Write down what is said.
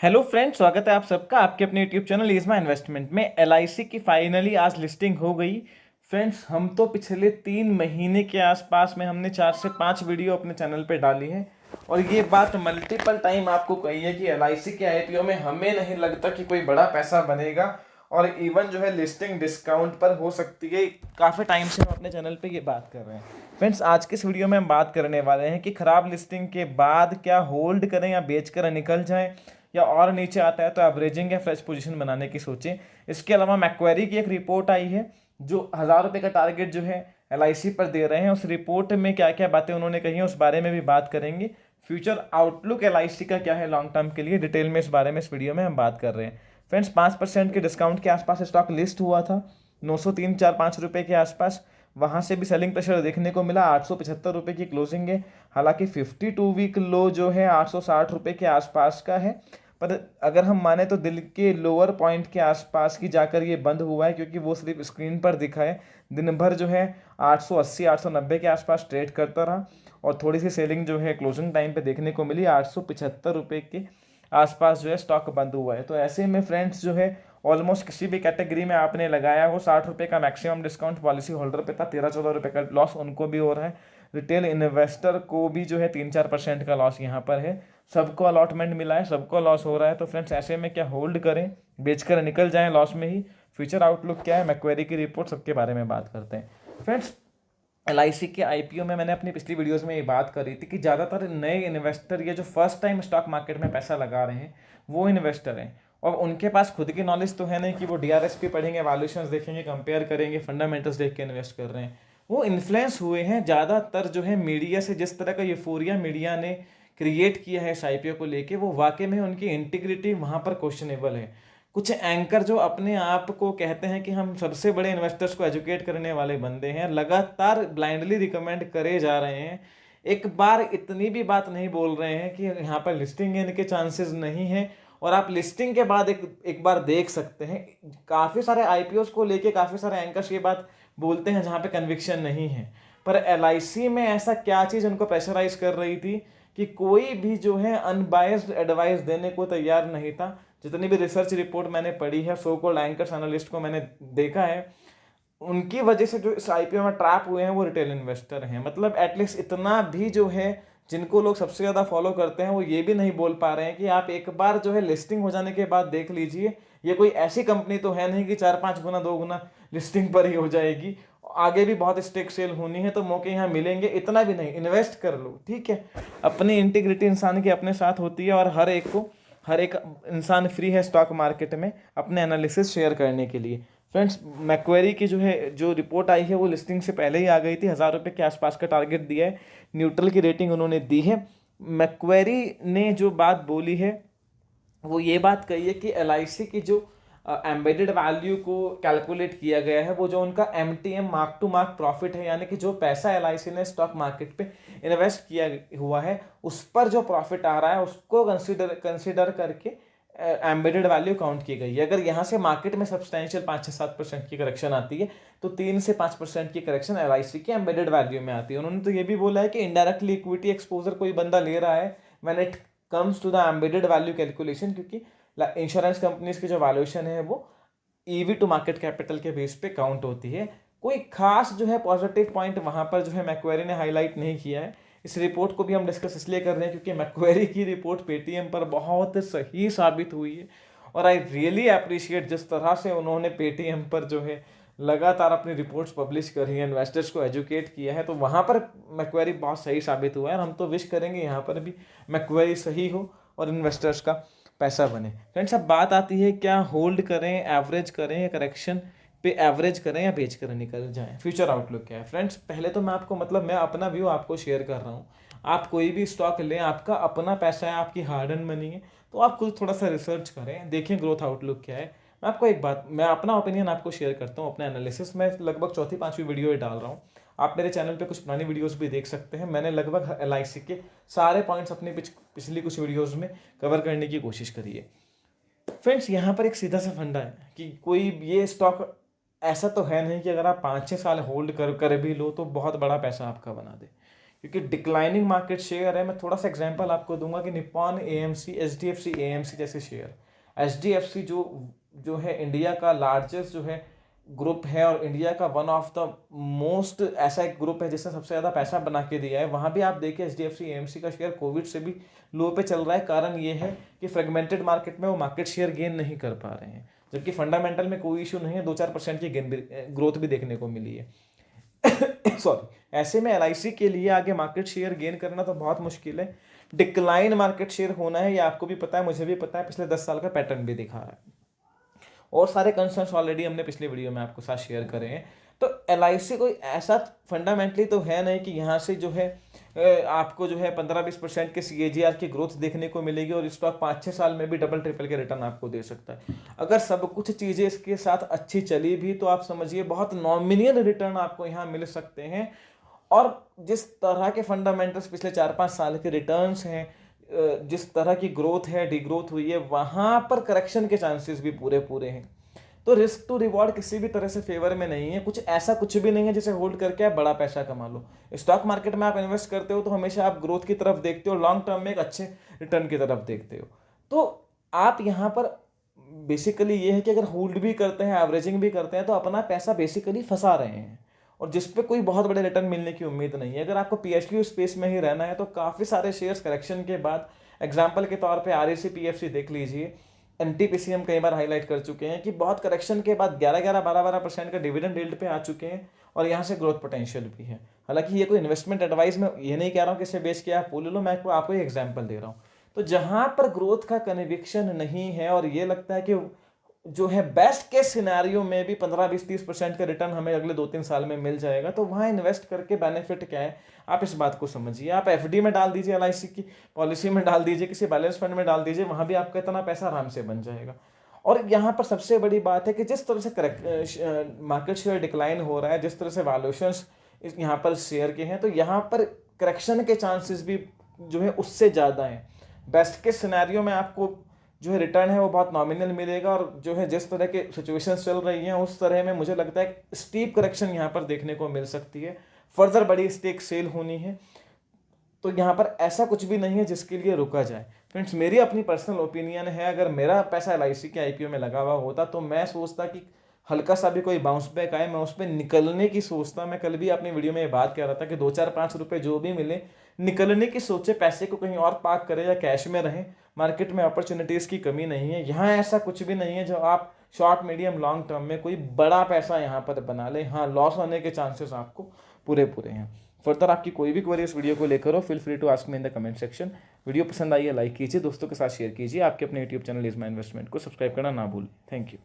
Hello friends, स्वागत है आप सबका आपके अपने यूट्यूब चैनल इज़मा इन्वेस्टमेंट में। एलआईसी की फाइनली आज लिस्टिंग हो गई। फ्रेंड्स, हम तो पिछले 3 महीने के आसपास में हमने 4 से 5 वीडियो अपने चैनल पे डाली है और ये बात मल्टीपल टाइम आपको कही है कि एलआईसी के आईपीओ में हमें नहीं लगता कि कोई बड़ा पैसा बनेगा और इवन जो है लिस्टिंग डिस्काउंट पर हो सकती है। काफ़ी टाइम से हम अपने चैनल पे ये बात कर रहे हैं। फ्रेंड्स, आज के इस वीडियो में हम बात करने वाले हैं कि खराब लिस्टिंग के बाद क्या होल्ड करें या बेच कर निकल जाएं, या और नीचे आता है तो एवरेजिंग या फ्रेश पोजीशन बनाने की सोचें। इसके अलावा मैक्वेरी की एक रिपोर्ट आई है जो 1,000 रुपये का टारगेट जो है एलआईसी पर दे रहे हैं। उस रिपोर्ट में क्या क्या बातें उन्होंने कही हैं उस बारे में भी बात करेंगे। फ्यूचर आउटलुक एलआईसी का क्या है लॉन्ग टर्म के लिए, डिटेल में इस बारे में इस वीडियो में हम बात कर रहे हैं। फ्रेंड्स, 5% के डिस्काउंट के आसपास स्टॉक लिस्ट हुआ था, 903-4-5 रुपये के आसपास। वहां से भी सेलिंग प्रेशर देखने को मिला। 875 रुपये की क्लोजिंग है। हालांकि 52 वीक लो जो है 860 रुपये के आसपास का है, पर अगर हम माने तो दिल के लोअर पॉइंट के आसपास की जाकर ये बंद हुआ है, क्योंकि वो सिर्फ स्क्रीन पर दिखा है। दिन भर जो है 880-890 के आसपास ट्रेड करता रहा और थोड़ी सी सेलिंग जो है क्लोजिंग टाइम पे देखने को मिली। 875 रुपये के आसपास जो है स्टॉक बंद हुआ है। तो ऐसे में फ्रेंड्स जो है ऑलमोस्ट किसी भी कैटेगरी में आपने लगाया हो, 60 रुपये का मैक्सिमम डिस्काउंट पॉलिसी होल्डर पे था, 13-14 रुपये का लॉस उनको भी हो रहा है। रिटेल इन्वेस्टर को भी जो है 3-4% का लॉस यहाँ पर है। सबको अलॉटमेंट मिला है, सबको लॉस हो रहा है। तो फ्रेंड्स, ऐसे में क्या होल्ड करें, बेचकर निकल जाएं लॉस में ही? फ्यूचर आउटलुक क्या है, मैक्वेरी की रिपोर्ट, सबके बारे में बात करते हैं। फ्रेंड्स, एलआईसी के आईपीओ में मैंने अपनी पिछली वीडियोस में ये बात करी थी कि ज़्यादातर नए इन्वेस्टर, ये जो फर्स्ट टाइम स्टॉक मार्केट में पैसा लगा रहे हैं, वो इन्वेस्टर हैं और उनके पास खुद की नॉलेज तो है नहीं कि वो डीआरएसपी पढ़ेंगे, वैल्यूएशंस देखेंगे, कंपेयर करेंगे, फंडामेंटल्स देख के इन्वेस्ट कर रहे हैं। वो इन्फ्लुएंस हुए हैं ज़्यादातर जो है मीडिया से। जिस तरह का यूफोरिया मीडिया ने क्रिएट किया है इस आईपीओ को लेके, वो वाकई में उनकी इंटीग्रिटी वहाँ पर क्वेश्चनेबल है। कुछ एंकर जो अपने आप को कहते हैं कि हम सबसे बड़े इन्वेस्टर्स को एजुकेट करने वाले बंदे हैं, लगातार ब्लाइंडली रिकमेंड करे जा रहे हैं। एक बार इतनी भी बात नहीं बोल रहे हैं कि यहाँ पर लिस्टिंग के चांसेस नहीं है। और आप लिस्टिंग के बाद एक बार देख सकते हैं, काफ़ी सारे आईपीओस को लेके काफ़ी सारे एंकर्स ये बात बोलते हैं जहाँ पे कन्विक्शन नहीं है। पर एलआईसी में ऐसा क्या चीज़ उनको प्रेशराइज कर रही थी कि कोई भी जो है अनबायस्ड एडवाइस देने को तैयार नहीं था। जितनी भी रिसर्च रिपोर्ट मैंने पढ़ी है, सो कॉल्ड एंकर्स एनालिस्ट को मैंने देखा है, उनकी वजह से जो इस आईपीओ में ट्रैप हुए हैं वो रिटेल इन्वेस्टर हैं। मतलब एटलीस्ट इतना भी जो है, जिनको लोग सबसे ज़्यादा फॉलो करते हैं, वो ये भी नहीं बोल पा रहे हैं कि आप एक बार जो है लिस्टिंग हो जाने के बाद देख लीजिए। ये कोई ऐसी कंपनी तो है नहीं कि 4-5 गुना 2 गुना लिस्टिंग पर ही हो जाएगी। आगे भी बहुत स्टेक सेल होनी है, तो मौके यहाँ मिलेंगे। इतना भी नहीं, इन्वेस्ट कर लो, ठीक है। अपनी इंटीग्रिटी इंसान की अपने साथ होती है और हर एक इंसान फ्री है स्टॉक मार्केट में अपने एनालिसिस शेयर करने के लिए। फ्रेंड्स, मैक्वेरी की जो रिपोर्ट आई है वो लिस्टिंग से पहले ही आ गई थी। 1,000 रुपये के आसपास का टारगेट दिया है, न्यूट्रल की रेटिंग उन्होंने दी है। मैक्वेरी ने जो बात बोली है वो ये बात कही है कि एलआईसी की जो एम्बेडेड वैल्यू को कैलकुलेट किया गया है, वो जो उनका MTM mark to mark profit है, यानी कि जो पैसा एलआईसी ने स्टॉक मार्केट पे इन्वेस्ट किया हुआ है उस पर जो प्रॉफिट आ रहा है उसको कंसिडर करके एम्बेडेड वैल्यू काउंट की गई है। अगर यहाँ से मार्केट में सब्सटेंशियल 5 से 7% की करेक्शन आती है तो 3 से 5% की करेक्शन एलआईसी की एम्बेडेड वैल्यू में आती है। उन्होंने तो ये भी बोला है कि इनडायरेक्टली इक्विटी एक्सपोजर कोई बंदा ले रहा है when it comes to the embedded value calculation, क्योंकि इंश्योरेंस कंपनीज की जो वैल्यूएशन है वो ईवी टू मार्केट कैपिटल के बेस पे काउंट होती है। कोई खास जो है पॉजिटिव पॉइंट वहां पर जो है मैक्वेरी ने हाईलाइट नहीं किया है। इस रिपोर्ट को भी हम डिस्कस इसलिए कर रहे हैं क्योंकि मैक्वेरी की रिपोर्ट पेटीएम पर बहुत सही साबित हुई है और आई रियली अप्रिशिएट जिस तरह से उन्होंने पेटीएम पर जो है लगातार अपनी रिपोर्ट्स पब्लिश करी है, इन्वेस्टर्स को एजुकेट किया है, तो वहाँ पर मैक्वेरी बहुत सही साबित हुआ है। और हम तो विश करेंगे यहाँ पर भी मैक्वेरी सही हो और इन्वेस्टर्स का पैसा बने। फ्रेंड्स, अब बात आती है क्या होल्ड करें, एवरेज करें या करेक्शन पे एवरेज करें या बेच कर निकल जाएं। फ्यूचर आउटलुक क्या है? फ्रेंड्स, पहले तो मैं आपको मैं अपना व्यू आपको शेयर कर रहा हूँ। आप कोई भी स्टॉक लें, आपका अपना पैसा है, आपकी हार्ड एंड मनी है, तो आप खुद थोड़ा सा रिसर्च करें, देखें ग्रोथ आउटलुक क्या है। मैं अपना ओपिनियन आपको शेयर करता हूँ, अपना एनालिसिस। मैं लगभग चौथी पांचवी वीडियो डाल रहा हूँ। आप मेरे चैनल पे कुछ पुरानी वीडियोस भी देख सकते हैं। मैंने लगभग एलआईसी के सारे पॉइंट्स अपनी पिछली कुछ वीडियोस में कवर करने की कोशिश करी है। फ्रेंड्स, यहाँ पर एक सीधा सा फंडा है कि कोई ये स्टॉक ऐसा तो है नहीं कि अगर आप 5-6 साल होल्ड कर भी लो तो बहुत बड़ा पैसा आपका बना दे। क्योंकि डिक्लाइनिंग मार्केट शेयर है। मैं थोड़ा सा एग्जांपल आपको दूंगा कि निप्पॉन एएमसी, एचडीएफसी एएमसी जैसे शेयर, एचडीएफसी जो है इंडिया का लार्जेस्ट जो है ग्रुप है और इंडिया का वन ऑफ द मोस्ट ऐसा एक ग्रुप है जिसने सबसे ज़्यादा पैसा बना के दिया है। वहाँ भी आप देखिए एचडीएफसी एएमसी का शेयर कोविड से भी लो पे चल रहा है। कारण ये है कि फ्रेगमेंटेड मार्केट में वो मार्केट शेयर गेन नहीं कर पा रहे हैं, जबकि फंडामेंटल में कोई इशू नहीं है, 2-4% की गेन ग्रोथ भी देखने को मिली है। सॉरी, ऐसे में एलआईसी के लिए आगे मार्केट शेयर गेन करना तो बहुत मुश्किल है। डिक्लाइन मार्केट शेयर होना है, ये आपको भी पता है, मुझे भी पता है, पिछले 10 साल का पैटर्न भी दिखा रहा है। और सारे कंसर्न्स ऑलरेडी हमने पिछले वीडियो में आपको साथ शेयर करे हैं। तो एलआईसी कोई ऐसा फंडामेंटली तो है नहीं कि यहाँ से जो है आपको जो है 15-20% के सीएजीआर की ग्रोथ देखने को मिलेगी और स्टॉक 5-6 साल में भी डबल ट्रिपल के रिटर्न आपको दे सकता है। अगर सब कुछ चीज़ें इसके साथ अच्छी चली भी तो आप समझिए बहुत नॉमिनल रिटर्न आपको यहाँ मिल सकते हैं। और जिस तरह के फंडामेंटल्स पिछले 4-5 साल के रिटर्न्स हैं, जिस तरह की ग्रोथ है, डिग्रोथ हुई है, वहां पर करेक्शन के चांसेस भी पूरे पूरे हैं। तो रिस्क टू रिवॉर्ड किसी भी तरह से फेवर में नहीं है। कुछ ऐसा कुछ भी नहीं है जिसे होल्ड करके आप बड़ा पैसा कमा लो। स्टॉक मार्केट में आप इन्वेस्ट करते हो तो हमेशा आप ग्रोथ की तरफ देखते हो, लॉन्ग टर्म में एक अच्छे रिटर्न की तरफ देखते हो। तो आप यहाँ पर बेसिकली ये है कि अगर होल्ड भी करते हैं, एवरेजिंग भी करते हैं, तो अपना पैसा बेसिकली फंसा रहे हैं और जिस पे कोई बहुत बड़े रिटर्न मिलने की उम्मीद नहीं है। अगर आपको पीएचक्यू स्पेस में ही रहना है तो काफ़ी सारे शेयर्स करेक्शन के बाद, एग्जांपल के तौर पे आरईसी पीएफसी देख लीजिए, एनटीपीसी हम कई बार हाईलाइट कर चुके हैं कि बहुत करेक्शन के बाद 11-12% का डिविडेंड यील्ड पे आ चुके हैं और यहाँ से ग्रोथ पोटेंशियल भी है। हालांकि ये कोई इन्वेस्टमेंट एडवाइस में ये नहीं कह रहा हूँ कि इसे बेच के आप बोल लो, मैं आपको एक एग्जाम्पल दे रहा हूँ। तो जहाँ पर ग्रोथ का कन्विक्शन नहीं है और ये लगता है कि जो है बेस्ट केस सिनेरियो में भी 15-20-30% का रिटर्न हमें अगले 2-3 साल में मिल जाएगा, तो वहाँ इन्वेस्ट करके बेनिफिट क्या है, आप इस बात को समझिए। आप एफडी में डाल दीजिए, एलआईसी की पॉलिसी में डाल दीजिए, किसी बैलेंस फंड में डाल दीजिए, वहाँ भी आपका इतना पैसा आराम से बन जाएगा। और यहाँ पर सबसे बड़ी बात है कि जिस तरह से मार्केट शेयर डिक्लाइन हो रहा है, जिस तरह से वैल्यूएशंस यहाँ पर शेयर के हैं, तो यहाँ पर करेक्शन के चांसेस भी जो है उससे ज़्यादा हैं। बेस्ट के सिनेरियो में आपको जो है रिटर्न है वो बहुत नॉमिनल मिलेगा और जो है जिस तरह के सिचुएशंस चल रही हैं उस तरह में मुझे लगता है स्टीप करेक्शन यहाँ पर देखने को मिल सकती है, फर्दर बड़ी स्टेक सेल होनी है। तो यहाँ पर ऐसा कुछ भी नहीं है जिसके लिए रुका जाए। फ्रेंड्स, मेरी अपनी पर्सनल ओपिनियन है, अगर मेरा पैसा एलआईसी के आईपीओ में लगा हुआ होता तो मैं सोचता कि हल्का सा भी कोई बाउंस बैक आए, मैं उस पर निकलने की सोचता। मैं कल भी अपनी वीडियो में ये बात कह रहा था कि 2-4-5 रुपए जो भी मिले निकलने की सोचे, पैसे को कहीं और पार्क करें या कैश में रहें। मार्केट में अपॉर्चुनिटीज़ की कमी नहीं है, यहाँ ऐसा कुछ भी नहीं है जो आप शॉर्ट मीडियम लॉन्ग टर्म में कोई बड़ा पैसा यहाँ पर बना लें। हाँ, लॉस होने के चांसेस आपको पूरे पूरे हैं। फर्दर आपकी कोई भी क्वेरी इस वीडियो को लेकर हो, feel free to ask me in the comment section. Video पसंद आई है लाइक कीजिए, दोस्तों के साथ शेयर कीजिए, आपके अपने YouTube channel is my investment को सब्सक्राइब करना ना भूलें। Thank you.